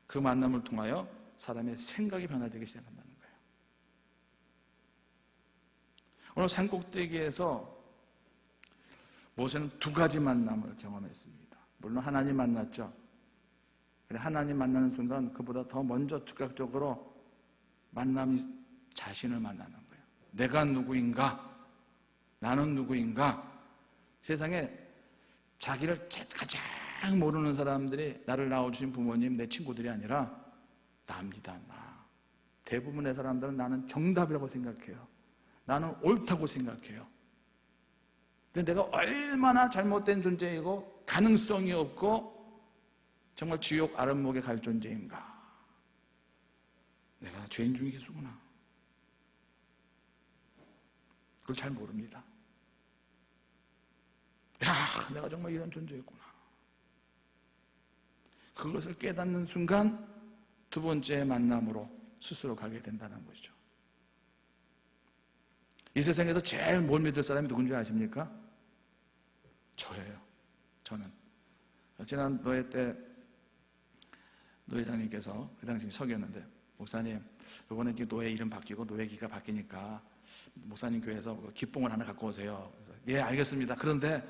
S1: 그 만남을 통하여 사람의 생각이 변화되기 시작한다는 거예요. 오늘 산꼭대기에서 모세는 두 가지 만남을 경험했습니다. 물론 하나님 만났죠. 하나님 만나는 순간 그보다 더 먼저 즉각적으로 만남이 자신을 만나는 거예요. 내가 누구인가? 나는 누구인가? 세상에 자기를 가장 모르는 사람들이 나를 낳아주신 부모님, 내 친구들이 아니라 나입니다. 나. 대부분의 사람들은 나는 정답이라고 생각해요. 나는 옳다고 생각해요. 근데 내가 얼마나 잘못된 존재이고 가능성이 없고 정말 지옥 아랫목에 갈 존재인가. 내가 죄인 중에 희수구나. 그걸 잘 모릅니다. 야, 내가 정말 이런 존재였구나. 그것을 깨닫는 순간 두 번째 만남으로 스스로 가게 된다는 것이죠. 이 세상에서 제일 못 믿을 사람이 누군지 아십니까? 저예요. 저는. 지난 노예 때 노회장님께서 그 당시 석이었는데, 목사님 이번에 노예 이름 바뀌고 노예기가 바뀌니까 목사님 교회에서 기뽕을 하나 갖고 오세요. 그래서 예, 알겠습니다. 그런데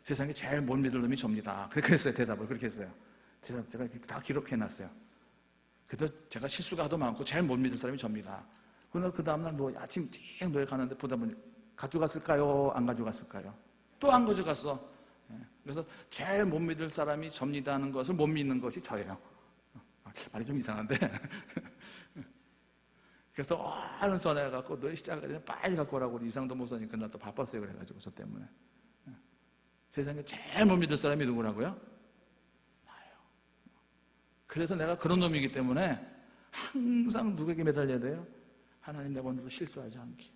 S1: 세상에 제일 못 믿을 놈이 접니다. 그렇게 했어요. 대답을 그렇게 했어요. 제가 다 기록해놨어요. 그래도 제가 실수가 하도 많고 제일 못 믿을 사람이 접니다. 그러나 그 다음날 아침 일찍 노예 가는데 보다 보니 가져갔을까요? 안 가져갔을까요? 또 안 가져갔어. 그래서 제일 못 믿을 사람이 접니다 하는 것을 못 믿는 것이 저예요. 말이 좀 이상한데. 그래서 얼른 전화해갖고 너희 시작하기 전에 빨리 갖고 오라고. 우리 이상도 목사님 그날 또 바빴어요. 그래가지고 저 때문에. 세상에 제일 못 믿을 사람이 누구라고요? 나요. 그래서 내가 그런 놈이기 때문에 항상 누구에게 매달려야 돼요? 하나님 내 번호로 실수하지 않기.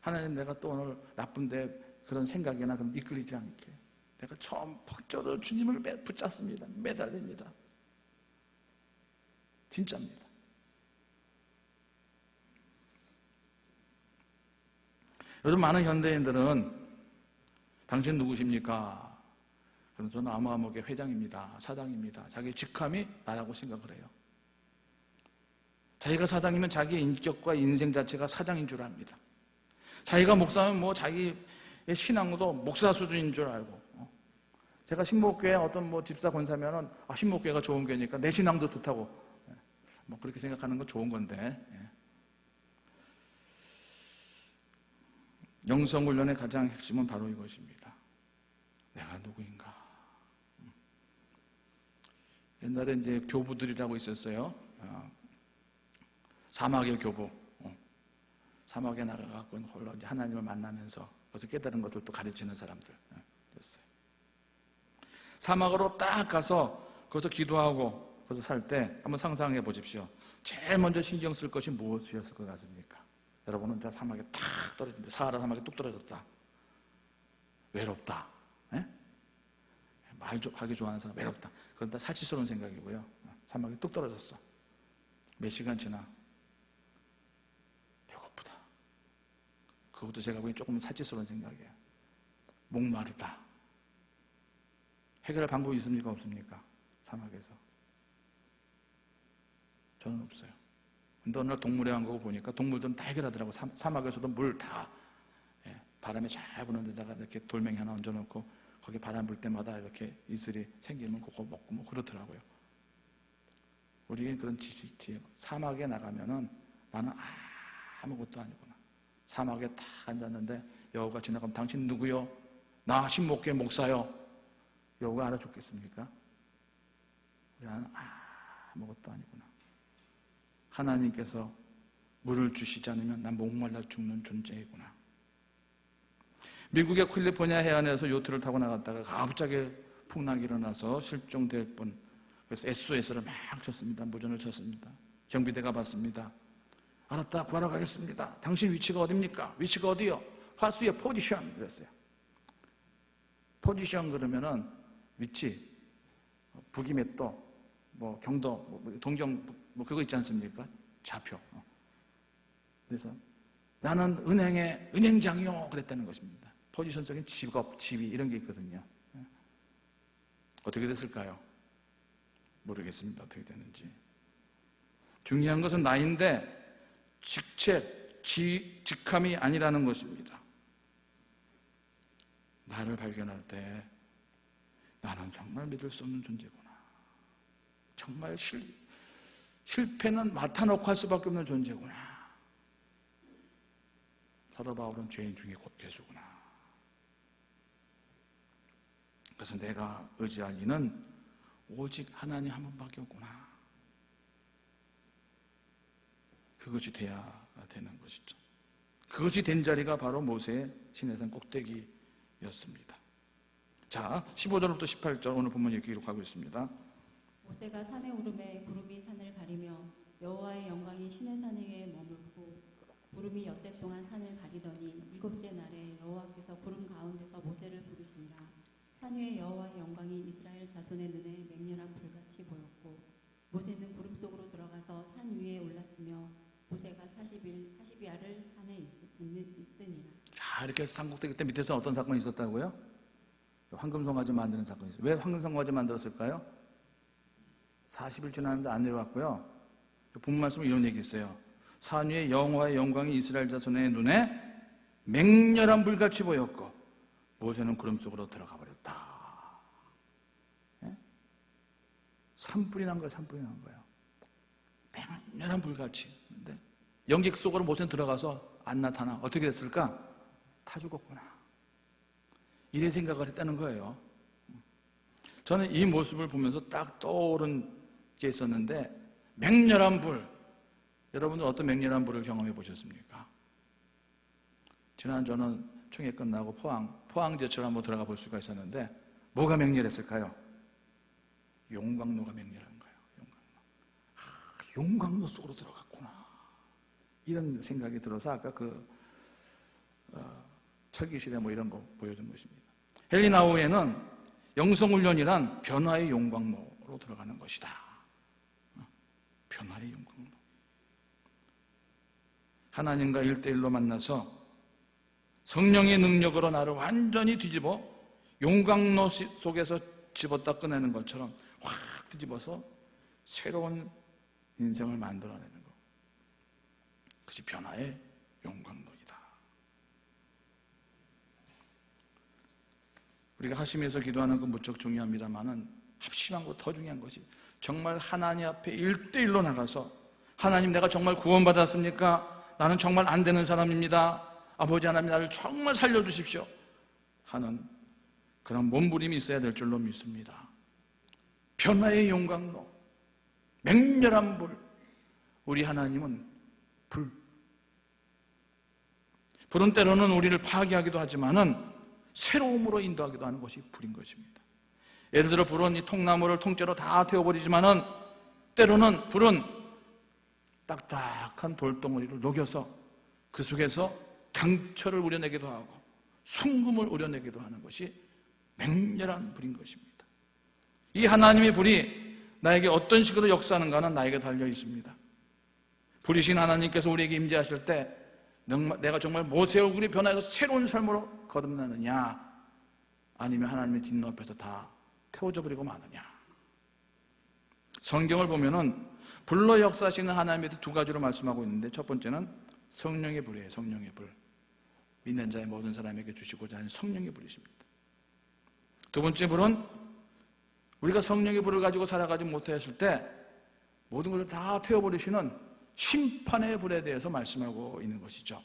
S1: 하나님, 내가 또 오늘 나쁜데 그런 생각이나 그런 이끌리지 않게 내가 처음 폭주로 주님을 붙잡습니다. 매달립니다. 진짜입니다. 요즘 많은 현대인들은 당신 누구십니까? 그럼 저는 아무아무개 회장입니다. 사장입니다. 자기 직함이 나라고 생각을 해요. 자기가 사장이면 자기의 인격과 인생 자체가 사장인 줄 압니다. 자기가 목사면 뭐 자기의 신앙도 목사 수준인 줄 알고. 제가 신목교회 어떤 뭐 집사 권사면은 신목교회가 좋은 교회니까 내 신앙도 좋다고 뭐 그렇게 생각하는 건 좋은 건데, 영성훈련의 가장 핵심은 바로 이것입니다. 내가 누구인가. 옛날에 이제 교부들이라고 있었어요. 사막의 교부. 사막에 나가갖고 홀로 하나님을 만나면서 그래서 깨달은 것들도 가르치는 사람들이었어요. 사막으로 딱 가서 거기서 기도하고 거기서 살 때 한번 상상해 보십시오. 제일 먼저 신경 쓸 것이 무엇이었을 것 같습니까? 여러분은 자 사막에 탁 떨어진다. 사하라 사막에 뚝 떨어졌다. 외롭다. 말하기 좋아하는 사람 외롭다. 그건 다 사치스러운 생각이고요. 사막에 뚝 떨어졌어. 몇 시간 지나 배고프다. 그것도 제가 보기엔 조금 사치스러운 생각이에요. 목마르다. 해결할 방법이 있습니까? 없습니까? 사막에서. 저는 없어요. 근데 어느 날 동물의 왕국을 보니까 동물들은 다 해결하더라고. 사막에서도 물 다 바람이 잘 부는 데다가 이렇게 돌멩이 하나 얹어놓고 거기 바람 불 때마다 이렇게 이슬이 생기면 그거 먹고 뭐 그렇더라고요. 우리에겐 그런 지식, 사막에 나가면은 나는 아무것도 아니구나. 사막에 딱 앉았는데 여호와가 지나가면 당신 누구요? 나 신목교회 목사요. 여호와가 알아줬겠습니까? 나는 아무것도 아니구나. 하나님께서 물을 주시지 않으면 난 목말라 죽는 존재이구나. 미국의 캘리포니아 해안에서 요트를 타고 나갔다가 갑자기 풍랑이 일어나서 실종될 뻔. 그래서 SOS를 막 쳤습니다. 무전을 쳤습니다. 경비대가 봤습니다. 알았다, 구하러 가겠습니다. 당신 위치가 어딥니까? 위치가 어디요? What's your position? 그랬어요. 포지션 그러면은 위치, 북이 몇 도, 뭐 경도, 뭐 동경, 뭐 그거 있지 않습니까? 좌표. 그래서 나는 은행의 은행장이요. 그랬다는 것입니다. 포지션적인 직업, 지위 이런 게 있거든요. 어떻게 됐을까요? 모르겠습니다. 어떻게 됐는지. 중요한 것은 나인데 직책, 직함이 아니라는 것입니다. 나를 발견할 때 나는 정말 믿을 수 없는 존재구나. 정말 실패는 맡아놓고 할 수밖에 없는 존재구나. 사도 바울은 죄인 중에 곧 괴수구나. 그래서 내가 의지할 이는 오직 하나님 한 분밖에 없구나. 그것이 돼야 되는 것이죠. 그것이 된 자리가 바로 모세의 시내산 꼭대기였습니다. 자, 15절부터 18절 오늘 본문 이렇게 기록하고 있습니다.
S2: 모세가 산에 오르매 구름이 산을 가리며 여호와의 영광이 시내산 위에 머물고 구름이 엿새 동안 산을 가리더니 일곱째 날에 여호와께서 구름 가운데서 모세를 부르시니라. 산 위에 여호와의 영광이 이스라엘 자손의 눈에 맹렬한 불같이 보였고 모세는 구름 속으로 들어가서 산 위에 올랐으며 모세가 40일 40야를 산에 있으니라.
S1: 자, 이렇게 산꼭대기 때 밑에서 어떤 사건이 있었다고요? 황금송아지 만드는 사건이 있어요. 왜 황금송아지 만들었을까요? 40일 지났는데 안 내려왔고요. 본 말씀은 이런 얘기 있어요. 산 위에 여호와의 영광이 이스라엘 자손의 눈에 맹렬한 불같이 보였고 모세는 구름 속으로 들어가 버렸다. 예? 산불이 난 거예요. 산불이 난 거예요. 맹렬한 불같이. 근데 연기 속으로 모세는 들어가서 안 나타나. 어떻게 됐을까? 타 죽었구나. 이래 생각을 했다는 거예요. 저는 이 모습을 보면서 딱 떠오른 게 있었는데 맹렬한 불. 여러분들 어떤 맹렬한 불을 경험해 보셨습니까? 지난 저는 총회 끝나고 포항제철 한번 들어가 볼 수가 있었는데 뭐가 맹렬했을까요? 용광로가 맹렬한 거예요. 용광로 속으로 들어갔구나. 이런 생각이 들어서 아까 그 철기시대 뭐 이런 거 보여준 것입니다. 헬리나우에는 영성훈련이란 변화의 용광로로 들어가는 것이다. 변화의 용광로. 하나님과 1대1로 만나서 성령의 능력으로 나를 완전히 뒤집어 용광로 속에서 집었다 꺼내는 것처럼 확 뒤집어서 새로운 인생을 만들어내는 것. 그것이 변화의 용광로이다. 우리가 합심해서 기도하는 건 무척 중요합니다만은 합심한 것 더 중요한 것이 정말 하나님 앞에 1대1로 나가서 하나님, 내가 정말 구원받았습니까? 나는 정말 안 되는 사람입니다. 아버지 하나님, 나를 정말 살려주십시오 하는 그런 몸부림이 있어야 될 줄로 믿습니다. 변화의 용광로, 맹렬한 불. 우리 하나님은 불은 때로는 우리를 파괴하기도 하지만은 새로움으로 인도하기도 하는 것이 불인 것입니다. 예를 들어 불은 이 통나무를 통째로 다 태워버리지만은 때로는 불은 딱딱한 돌덩어리를 녹여서 그 속에서 강철을 우려내기도 하고 순금을 우려내기도 하는 것이 맹렬한 불인 것입니다. 이 하나님의 불이 나에게 어떤 식으로 역사하는가는 나에게 달려 있습니다. 불이신 하나님께서 우리에게 임재하실 때 내가 정말 모세의 얼굴이 변화해서 새로운 삶으로 거듭나느냐, 아니면 하나님의 진노 앞에서 다 태워져 버리고 마느냐. 성경을 보면은 불로 역사하시는 하나님에 대해 두 가지로 말씀하고 있는데, 첫 번째는 성령의 불이에요. 성령의 불. 믿는 자의 모든 사람에게 주시고자 하는 성령의 불이십니다. 두 번째 불은 우리가 성령의 불을 가지고 살아가지 못했을 때 모든 것을 다 태워버리시는 심판의 불에 대해서 말씀하고 있는 것이죠.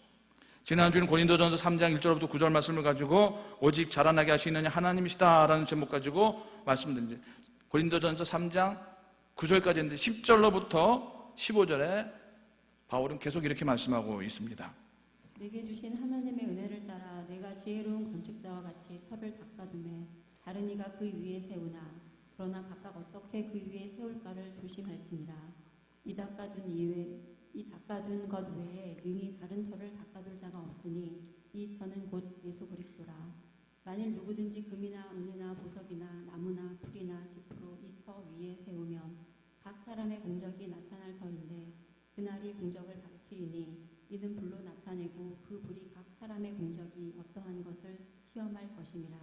S1: 지난주는 고린도전서 3장 1절부터 9절 말씀을 가지고 오직 자라나게 하시느냐 하나님이시다 라는 제목 가지고 말씀드렸는데, 고린도전서 3장 9절까지 했는데 10절로부터 15절에 바울은 계속 이렇게 말씀하고 있습니다.
S2: 내게 주신 하나님의 은혜를 따라 내가 지혜로운 건축자와 같이 터를 닦아두매 다른 이가 그 위에 세우나 그러나 각각 어떻게 그 위에 세울까를 조심할지니라. 이 닦아둔 것 외에 능히 다른 터를 닦아둘 자가 없으니 이 터는 곧 예수 그리스도라. 만일 누구든지 금이나 은이나 보석이나 나무나 풀이나 짚으로 이 터 위에 세우면 각 사람의 공적이 나타날 터인데 그날이 공적을 밝히리니 이는 불로 나타내고 그 불이 각 사람의 공적이 어떠한 것을 시험할 것임이라.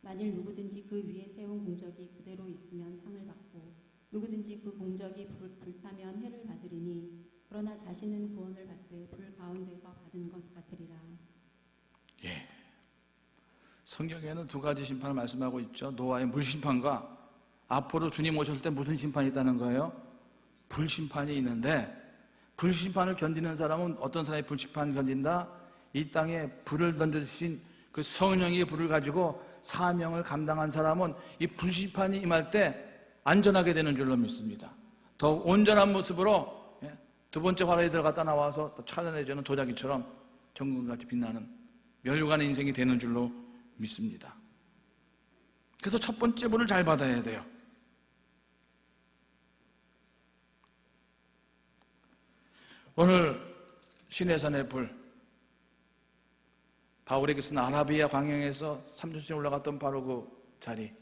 S2: 만일 누구든지 그 위에 세운 공적이 그대로 있으면 상을 받고 누구든지 그 공적이 불타면 해를 받으리니 그러나 자신은 구원을 받되 불 가운데서 받은 것 같으리라.
S1: 예. 성경에는 두 가지 심판을 말씀하고 있죠. 노아의 물심판과 앞으로 주님 오실 때 무슨 심판이 있다는 거예요? 불심판이 있는데, 불심판을 견디는 사람은 어떤 사람이 불심판을 견딘다? 이 땅에 불을 던져주신 그 성령의 불을 가지고 사명을 감당한 사람은 이 불심판이 임할 때 안전하게 되는 줄로 믿습니다. 더 온전한 모습으로 두 번째 화로에 들어갔다 나와서 또 찬란해지는 도자기처럼 정금같이 빛나는 멸류관의 인생이 되는 줄로 믿습니다. 그래서 첫 번째 불을 잘 받아야 돼요. 오늘 시내산의 불, 바울에게서는 아라비아 광야에서 3주째 올라갔던 바로 그 자리,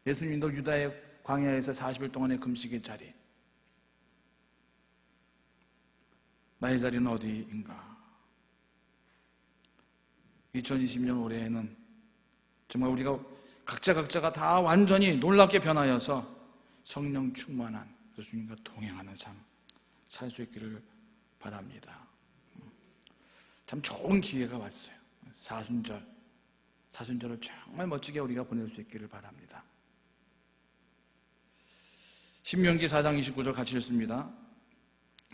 S1: 예수님도 유다의 광야에서 40일 동안의 금식의 자리, 나의 자리는 어디인가? 2020년 올해에는 정말 우리가 각자가 다 완전히 놀랍게 변하여서 성령 충만한 주님과 동행하는 삶 살 수 있기를 바랍니다. 참 좋은 기회가 왔어요. 사순절을 정말 멋지게 우리가 보낼 수 있기를 바랍니다. 신명기 4장 29절 같이 읽습니다.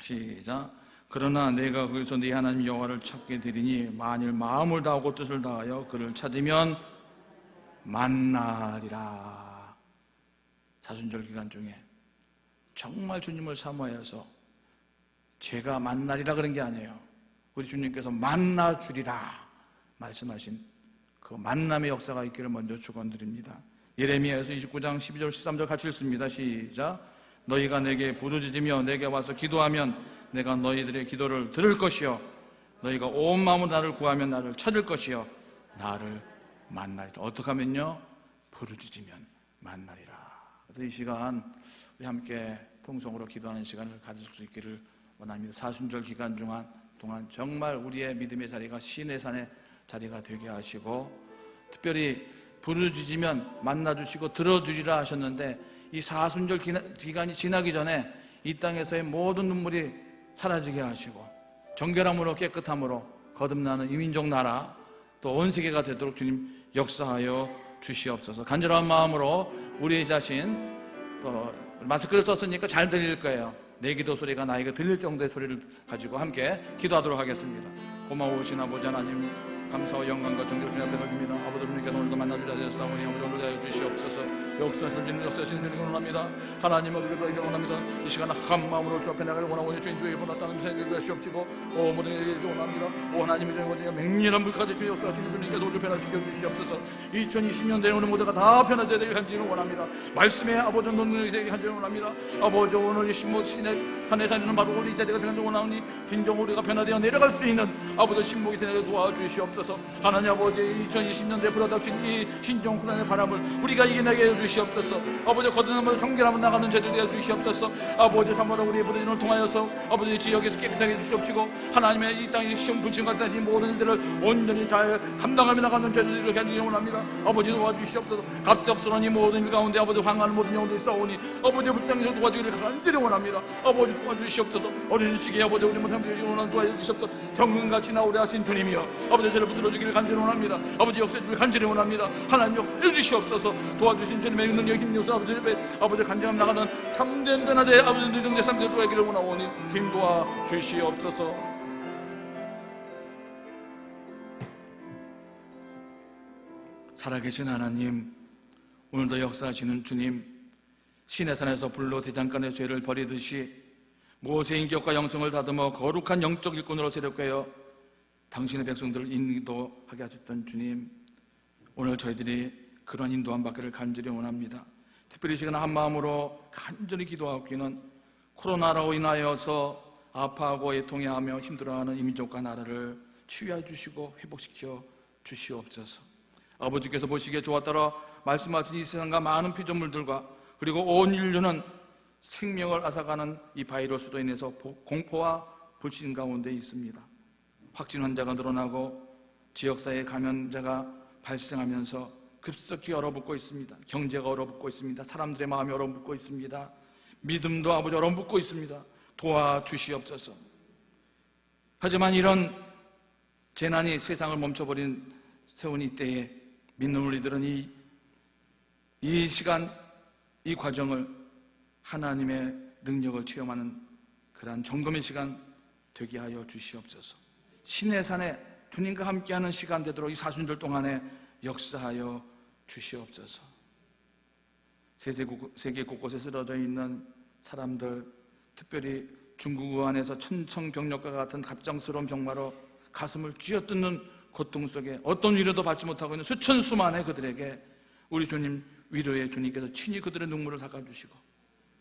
S1: 시작. 그러나 내가 거기서 네 하나님 여호와를 찾게 되리니 만일 마음을 다하고 뜻을 다하여 그를 찾으면 만나리라. 사순절 기간 중에 정말 주님을 사모하여서 제가 만나리라 그런 게 아니에요. 우리 주님께서 만나주리라 말씀하신 그 만남의 역사가 있기를 먼저 축원드립니다. 예레미야에서 29장 12절 13절 같이 읽습니다. 시작. 너희가 내게 부르짖으며 내게 와서 기도하면 내가 너희들의 기도를 들을 것이요 너희가 온 마음으로 나를 구하면 나를 찾을 것이요 나를 만나리라. 어떻게 하면요? 부르짖으면 만나리라. 그래서 이 시간 우리 함께 통성으로 기도하는 시간을 가질 수 있기를 원합니다. 사순절 기간 동안 정말 우리의 믿음의 자리가 시내산의 자리가 되게 하시고, 특별히 부르짖으면 만나주시고 들어주리라 하셨는데, 이 사순절 기간이 지나기 전에 이 땅에서의 모든 눈물이 사라지게 하시고 정결함으로 깨끗함으로 거듭나는 이민족 나라, 또 온 세계가 되도록 주님 역사하여 주시옵소서. 간절한 마음으로 우리 자신, 또 마스크를 썼으니까 잘 들릴 거예요. 내 기도 소리가 나에게 들릴 정도의 소리를 가지고 함께 기도하도록 하겠습니다. 고마우신 아버지 하나님, 감사와 영광과 존귀를 주님 앞에 돌립니다. 아버지 주님께서 오늘도 만나주자 하셨사오니 아버지 오늘도 하여 주시옵소서. 역사하시는 주님, 역사하시는 주님을 원합니다. 하나님을 그리고 이를 원합니다. 이 시간 한 마음으로 주 앞에 나가를 원하오니 주인 주의 번호따는 생각을 하시옵시고 모든 일을 해주시 원합니다. 하나님의 주님 모든 맹렬한 불까지 주 역사하시는 주님께서 우리를 변화시켜 주시옵소서. 2020년대에 오늘 모두가 다 변화되길 간절히 원합니다. 말씀의 아버지 논능이 되게 간절히 원합니다. 아버지 오늘 이 신목신의 산에 다니는 바로 우리 자리가 간절히 원하오니 진정 우리가 변화되어 내려갈 수 있는 아버지 신목이 되게 도와주시옵소서. 하나님 아버지 2020년대에 불어닥친 이 신종 후란의 바람을 우리가 이겨내게 해주시옵소서. 아버지 거듭남으로 정결함을 나가는 자들 되어 주시옵소서. 아버지 삼월에 우리의 부르짖음을 통하여서 아버지 지역에서 깨끗하게 해주시옵시고, 하나님의 이 땅의 시험 불신 같은 이 모든 일들을 온전히 잘 감당하며 나가는 자들을 간절히 원합니다. 아버지 도와주시옵소서. 갑작스러운 이 모든 일 가운데 아버지 황하는 모든 영혼들이 싸우니 아버지 불쌍히 도와주기를 간절히 원합니다. 아버지 도와주시옵소서. 어린 시기에 아버지 우리 못한 분들이 원하는 도와주시옵소서. 정금같이 나오려 하신 주님이여 아버지 저를 붙들어주기를 간절히 원합니다. 아버지 역사해주기를 간절히 원합니다. 하나님 역사해 주시옵소서. 도와주신 주님의 능력 힘 있어 아버지 앞에 아버지 간절함 나가는 참된 변화자의 아버지 능력의 삶들을 도와기를 원하오니 주님 도와주시옵소서. 살아계신 하나님, 오늘도 역사하시는 주님, 시내산에서 불로 대장간의 죄를 버리듯이 모세의 인격과 영성을 다듬어 거룩한 영적 일꾼으로 세력하여 당신의 백성들을 인도하게 하셨던 주님, 오늘 저희들이 그런 인도함 받기를 간절히 원합니다. 특별히 시간 한 마음으로 간절히 기도하기는 코로나로 인하여서 아파하고 애통해하며 힘들어하는 이민족과 나라를 치유해 주시고 회복시켜 주시옵소서. 아버지께서 보시기에 좋았더라 말씀하신 이 세상과 많은 피조물들과 그리고 온 인류는 생명을 앗아가는 이 바이러스로 인해서 공포와 불신 가운데 있습니다. 확진 환자가 늘어나고 지역사회 감염자가 발생하면서 급속히 얼어붙고 있습니다. 경제가 얼어붙고 있습니다. 사람들의 마음이 얼어붙고 있습니다. 믿음도 아버지 얼어붙고 있습니다. 도와주시옵소서. 하지만 이런 재난이 세상을 멈춰버린 세운 이때에 믿는 우리들은 이 시간, 이 과정을 하나님의 능력을 체험하는 그러한 점검의 시간 되게 하여 주시옵소서. 시내산에 주님과 함께하는 시간 되도록 이 사순절 동안에 역사하여 주시옵소서. 세계 곳곳에 쓰러져 있는 사람들, 특별히 중국 우한에서 천청병력과 같은 갑작스러운 병마로 가슴을 쥐어뜯는 고통 속에 어떤 위로도 받지 못하고 있는 수천 수만의 그들에게 우리 주님, 위로의 주님께서 친히 그들의 눈물을 닦아주시고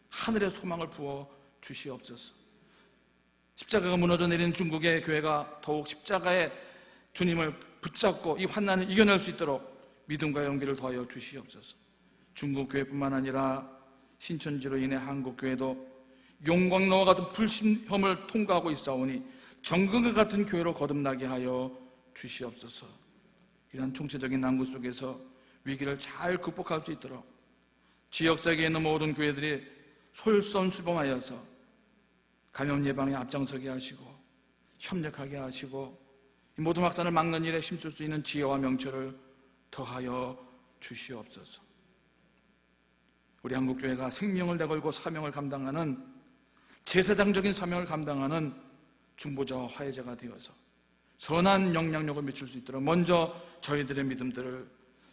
S1: 하늘의 소망을 부어 주시옵소서. 십자가가 무너져 내린 중국의 교회가 더욱 십자가의 주님을 붙잡고 이 환난을 이겨낼 수 있도록 믿음과 용기를 더하여 주시옵소서. 중국 교회뿐만 아니라 신천지로 인해 한국 교회도 용광로와 같은 불신험을 통과하고 있사오니 정금과 같은 교회로 거듭나게 하여 주시옵소서. 이런 총체적인 난국 속에서 위기를 잘 극복할 수 있도록 지역사회에 있는 모든 교회들이 솔선수범하여서 감염 예방에 앞장서게 하시고 협력하게 하시고 이 모든 확산을 막는 일에 힘쓸 수 있는 지혜와 명철을 더하여 주시옵소서. 우리 한국교회가 생명을 내걸고 사명을 감당하는 제사장적인 사명을 감당하는 중보자와 화해자가 되어서 선한 영향력을 미칠 수 있도록 먼저 저희들의 믿음들을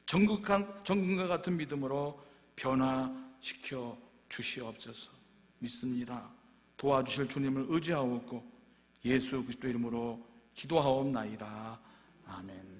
S1: 정금과 같은 믿음으로 변화시켜 주시옵소서. 믿습니다. 도와주실 주님을 의지하옵고 예수 그리스도 이름으로 기도하옵나이다. 아멘.